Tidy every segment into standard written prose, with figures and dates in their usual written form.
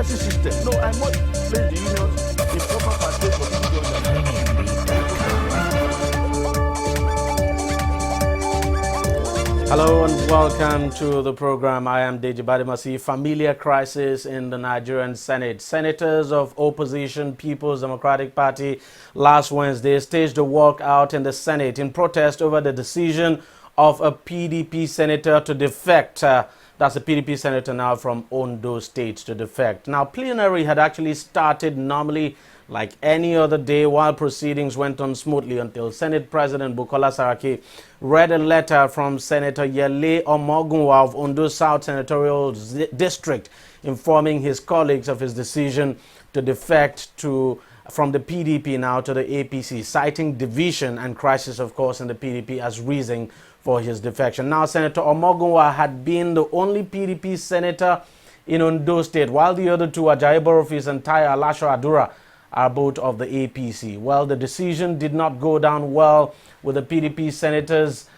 party system. No, I must place the unions in proper participation for people to understand. Hello and welcome to the program. I am DEJI360. Familiar crisis in the Nigerian Senate. Senators of opposition People's Democratic Party last Wednesday staged a walkout in the Senate in protest over the decision of a PDP senator to defect. That's a PDP senator now from Ondo State to defect. Now, plenary had actually started normally like any other day while proceedings went on smoothly until Senate President Bukola Saraki read a letter from Senator Yele Omogunwa of Ondo South Senatorial District informing his colleagues of his decision to defect from the PDP now to the APC, citing division and crisis, of course, in the PDP as reason for his defection. Now, Senator Omogunwa had been the only PDP senator in Ondo State, while the other two, Ajayi Borofis and Tayo Alasho Adura, are both of the APC. Well, the decision did not go down well with the PDP senators,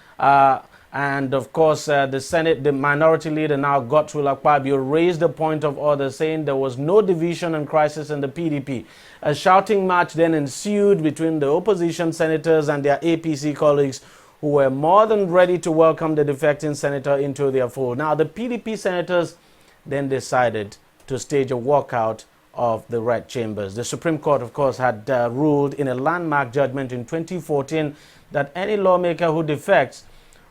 and of course the minority leader now, Godswill Akpabio, raised a point of order saying there was no division and crisis in the PDP. A shouting match then ensued between the opposition senators and their APC colleagues, who were more than ready to welcome the defecting senator into their fold. Now, the PDP senators then decided to stage a walkout of the Red Chambers. The Supreme Court, of course, had ruled in a landmark judgment in 2014 that any lawmaker who defects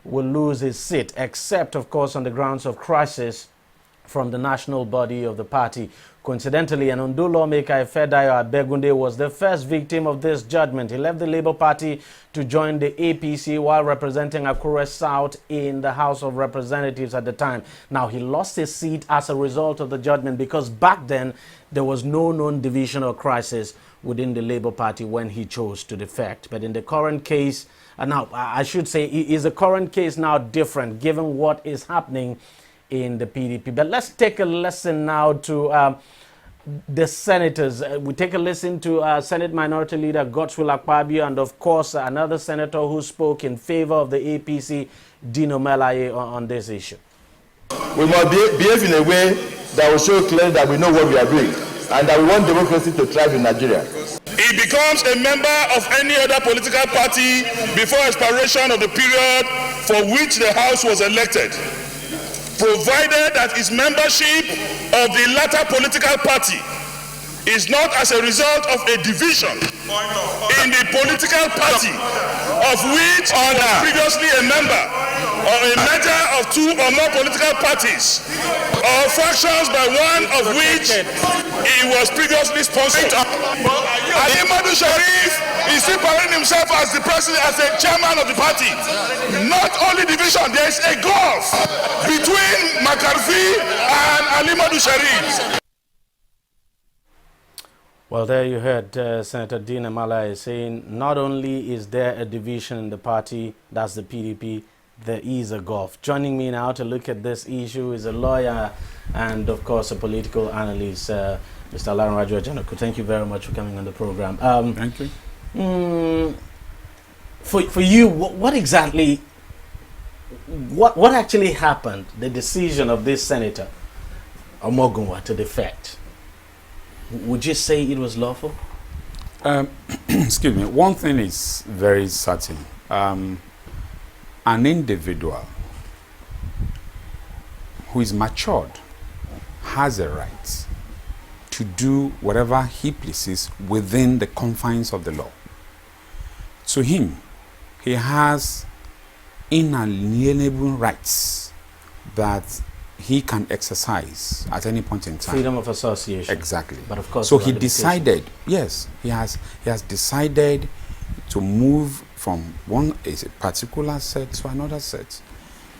will lose his seat, except, of course, on the grounds of crisis from the national body of the party. Coincidentally, an Ondo lawmaker, Ifedayo Abegunde, was the first victim of this judgment. He left the Labour Party to join the APC while representing Akure South in the House of Representatives at the time. Now, he lost his seat as a result of the judgment because back then there was no known division or crisis within the Labour Party when he chose to defect. But in the current case, now I should say, is the current case now different given what is happening in the PDP? But let's take a listen now to the senators. We take a listen to Senate Minority Leader Godswill Akpabio and, of course, another senator who spoke in favor of the APC, Dino Melaye, on this issue. We must behave in a way that will show clearly that we know what we are doing and that we want democracy to thrive in Nigeria. He becomes a member of any other political party before expiration of the period for which the House was elected, provided that his membership of the latter political party is not as a result of a division in the political party of which he was previously a member, or a merger of two or more political parties, or fractions by one of which he was previously sponsored. Ali Madu Sharif is still parading himself as the president, as the chairman of the party. Not only division, there is a gulf between McCarthy and Ali Madu Sharif. Well, there you heard Senator Dino Melaye saying not only is there a division in the party, that's the PDP, there is a gulf. Joining me now to look at this issue is a lawyer and, of course, a political analyst, Mr. Alaran Janoku. Thank you very much for coming on the program. Thank you. For you, what exactly, what actually happened, the decision of this senator, Omogunwa, to defect? Would you say it was lawful? Excuse me. One thing is very certain. An individual who is matured has a right to do whatever he pleases within the confines of the law. To him, he has inalienable rights that he can exercise at any point in time. Freedom of association. Exactly. But of course, so he decided, yes, he has decided to move from one particular set to another set.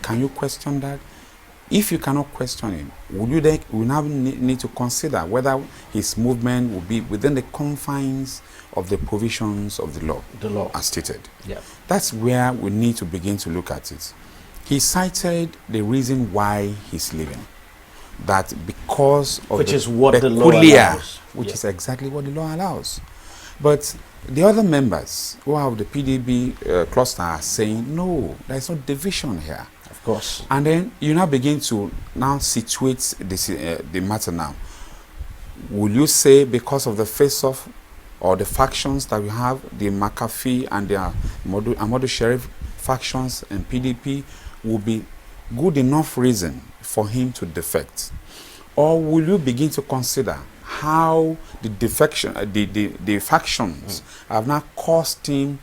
Can you question that? If you cannot question it, will now need to consider whether his movement will be within the confines of the provisions of the law. The law. As stated. Yeah. That's where we need to begin to look at it. He cited the reason why he's leaving. That because of which the is what the law allows. Which is exactly what the law allows. But the other members who are of the PDP cluster are saying, no, there's no division here. Of course. And then you now begin to now situate this, the matter now. Will you say because of the face-off or the factions that we have, the McAfee and the Ahmadu Sheriff factions and PDP, will be good enough reason for him to defect? Or will you begin to consider how the defection, the factions have now caused him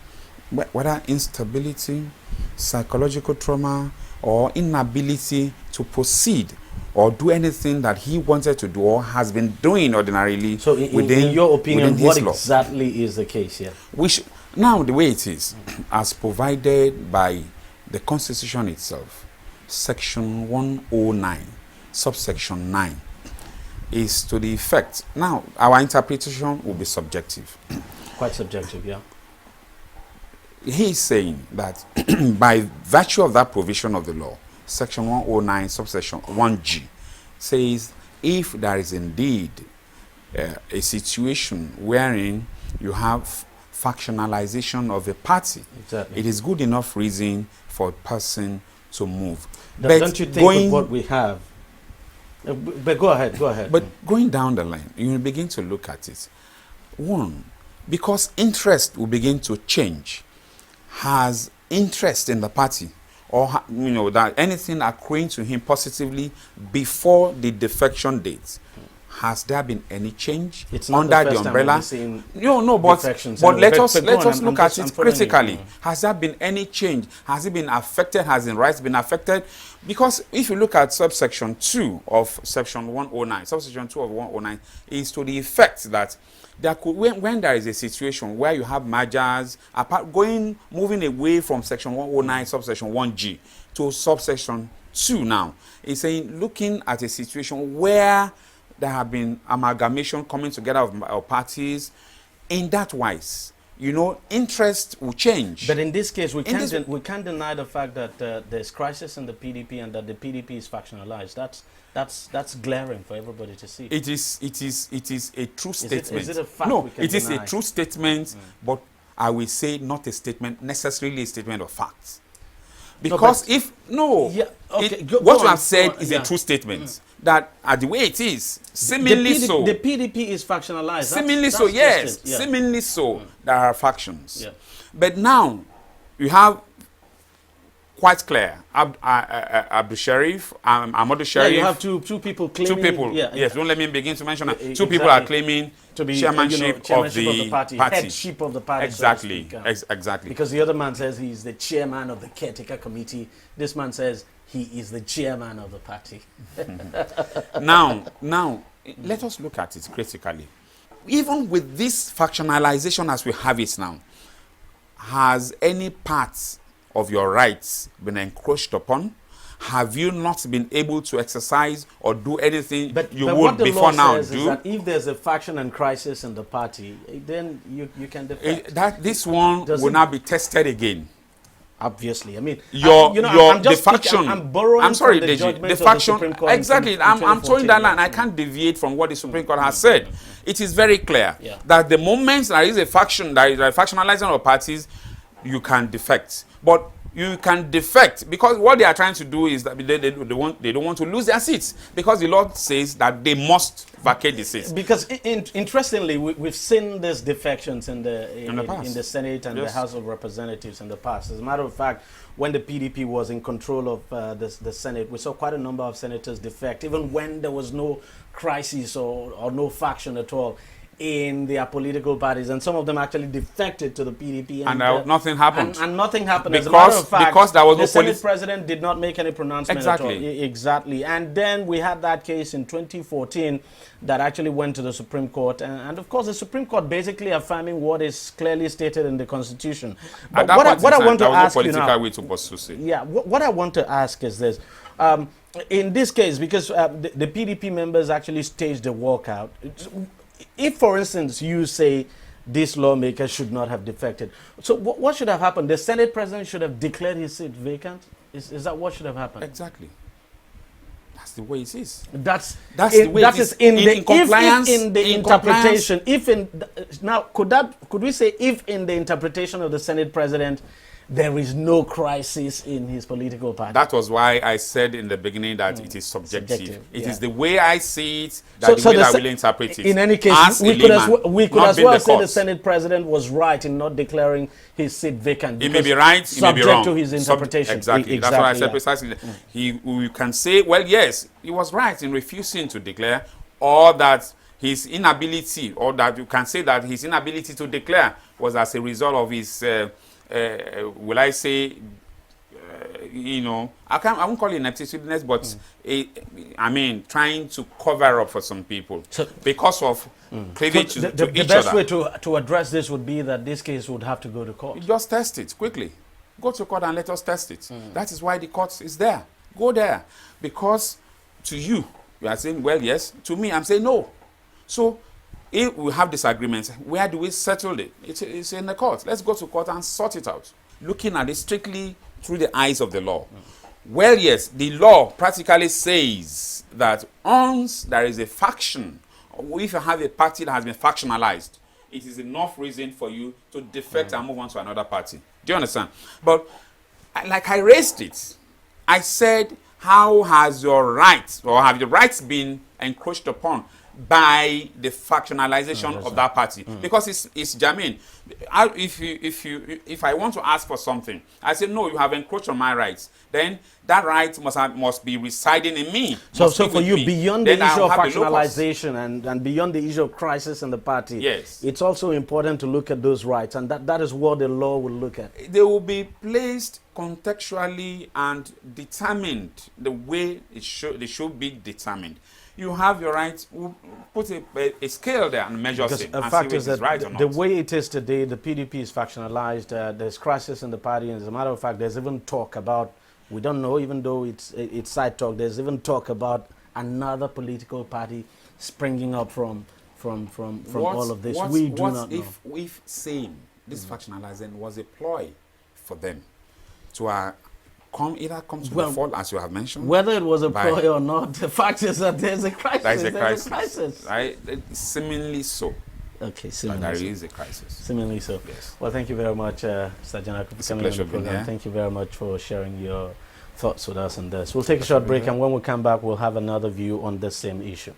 whether instability, psychological trauma, or inability to proceed or do anything that he wanted to do or has been doing ordinarily? So in your opinion, what exactly is the case here? Now, the way it is, as provided by the Constitution itself, Section 109, subsection 9, is to the effect. Now, our interpretation will be subjective. Quite subjective, yeah. He is saying that by virtue of that provision of the law, Section 109, subsection 1G, says if there is indeed a situation wherein you have factionalization of a party, exactly, it is good enough reason for a person to move. Don't you think with what we have? But go ahead. But going down the line, you will begin to look at it. One, because interest will begin to change. Has interest in the party, or that anything accruing to him positively before the defection date, has there been any change? It's not under the the umbrella? But let us look at it critically. Has there been any change? Has it been affected? Has his rights been affected? Because if you look at subsection 2 of section 109, subsection 2 of 109 is to the effect that there could, when there is a situation where you have mergers, moving away from section 109, subsection 1G to subsection 2 now, is saying, looking at a situation where there have been amalgamation coming together of parties, in that wise, interest will change. But in this case, we can't deny the fact that there's crisis in the PDP and that the PDP is factionalized. That's glaring for everybody to see. It is a true statement. Is it a fact? No, it is a true statement, but I will say not a statement, necessarily a statement of facts. Because what you have said is a true statement. That the way it is, seemingly so. The PDP is factionalized. Seemingly so, yes. Yeah. Seemingly so, there are factions. Yeah. But now, you have quite clear, Abdul Sheriff, Ahmadu Sheriff. You have two people claiming. 2 people, yes. Don't let me begin to mention that. 2 people are claiming to be chairmanship of the party. Headship of the party. Exactly, exactly. Because the other man says he's the chairman of the caretaker committee. This man says he is the chairman of the party. Now, let us look at it critically. Even with this factionalization as we have it now, has any part of your rights been encroached upon? Have you not been able to exercise or do anything you would before now do? Is that if there's a faction and crisis in the party, then you can defect. This one will now be tested again. Obviously, I mean, the faction. I'm borrowing. I'm sorry, from the faction. Exactly, I'm throwing that line. I can't deviate from what the Supreme Court has said. It is very clear that the moment there is a faction, there is a factionalizing of parties, you can defect. But you can defect because what they are trying to do is that they don't want to lose their seats, because the law says that they must vacate the seats. Because interestingly, we've seen these defections in the Senate and the House of Representatives in the past. As a matter of fact, when the PDP was in control of the Senate, we saw quite a number of senators defect, even when there was no crisis or no faction at all in their political parties, and some of them actually defected to the PDP, and nothing happened. And nothing happened. As a matter of fact, because there was no Senate president did not make any pronouncement at all. Exactly. And then we had that case in 2014 that actually went to the Supreme Court, and of course the Supreme Court basically affirming what is clearly stated in the Constitution. But what I want to ask you now, what I want to ask is this. In this case, because the PDP members actually staged a walkout. If, for instance, you say this lawmaker should not have defected, so what should have happened? The Senate president should have declared his seat vacant? Is that what should have happened? Exactly. That's the way it is. That's the way it is. In compliance, in the interpretation. Now, could we say if in the interpretation of the Senate president, there is no crisis in his political party. That was why I said in the beginning that it is subjective. It is the way I see it, So the way the I se- will interpret it. In any case, As we a could layman, we could not as being well the say the court. Senate president was right in not declaring his seat vacant. He may because be right, he may be subject wrong. to his interpretation. Exactly. That's what I said yeah. precisely. We can say, well, yes, he was right in refusing to declare, or that his inability, or that you can say that his inability to declare was as a result of his, will I say, I won't call it ineptitudeness, but I mean, trying to cover up for some people because of cleavage So to the each best other. way to address this would be that this case would have to go to court. You just test it quickly. Go to court and let us test it. That is why the court is there. Go there. Because to you are saying, well, yes. To me, I'm saying no. So if we have disagreements, where do we settle it? It's in the court. Let's go to court and sort it out. Looking at it strictly through the eyes of the law. Well, yes, the law practically says that once there is a faction, or if you have a party that has been factionalized, it is enough reason for you to defect and move on to another party. Do you understand? But like I raised it, I said, how has your rights, or have your rights been encroached upon by the factionalization of that party? Because it's germane. If I want to ask for something, I say, no, you have encroached on my rights, then that right must be residing in me. So for you, beyond the issue of factionalization, factionalization and beyond the issue of crisis in the party, yes, it's also important to look at those rights, and that is what the law will look at. They will be placed contextually and determined the way they should be determined. You have your right. We'll put a scale there and measure it. The fact is that right or not. the way it is today, the PDP is factionalized. There's crisis in the party, and as a matter of fact, there's even talk about, we don't know, even though it's side talk, there's even talk about another political party springing up from all of this. We do not know. If saying this factionalizing was a ploy for them to either come to the fall, as you have mentioned. Whether it was a ploy or not, the fact is that there's a crisis. There's a crisis. Right? Seemingly so. Okay, seemingly there so. is a crisis. Seemingly so. Yes. Well, thank you very much, Sergeant, for coming on the program. Thank you very much for sharing your thoughts with us on this. We'll take a short break, and when we come back, we'll have another view on the same issue.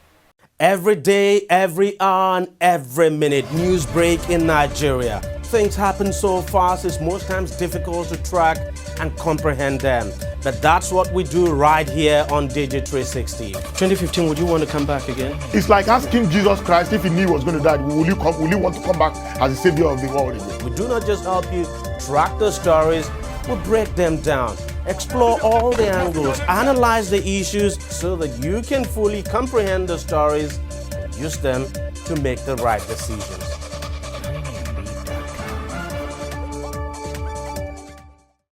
Every day, every hour, and every minute, news break in Nigeria. Things happen so fast, it's most times difficult to track and comprehend them. But that's what we do right here on DEJI360. 2015, would you want to come back again? It's like asking Jesus Christ if he knew he was going to die, will you want to come back as the savior of the world again? We do not just help you track the stories, we break them down, explore all the angles, analyze the issues so that you can fully comprehend the stories and use them to make the right decisions.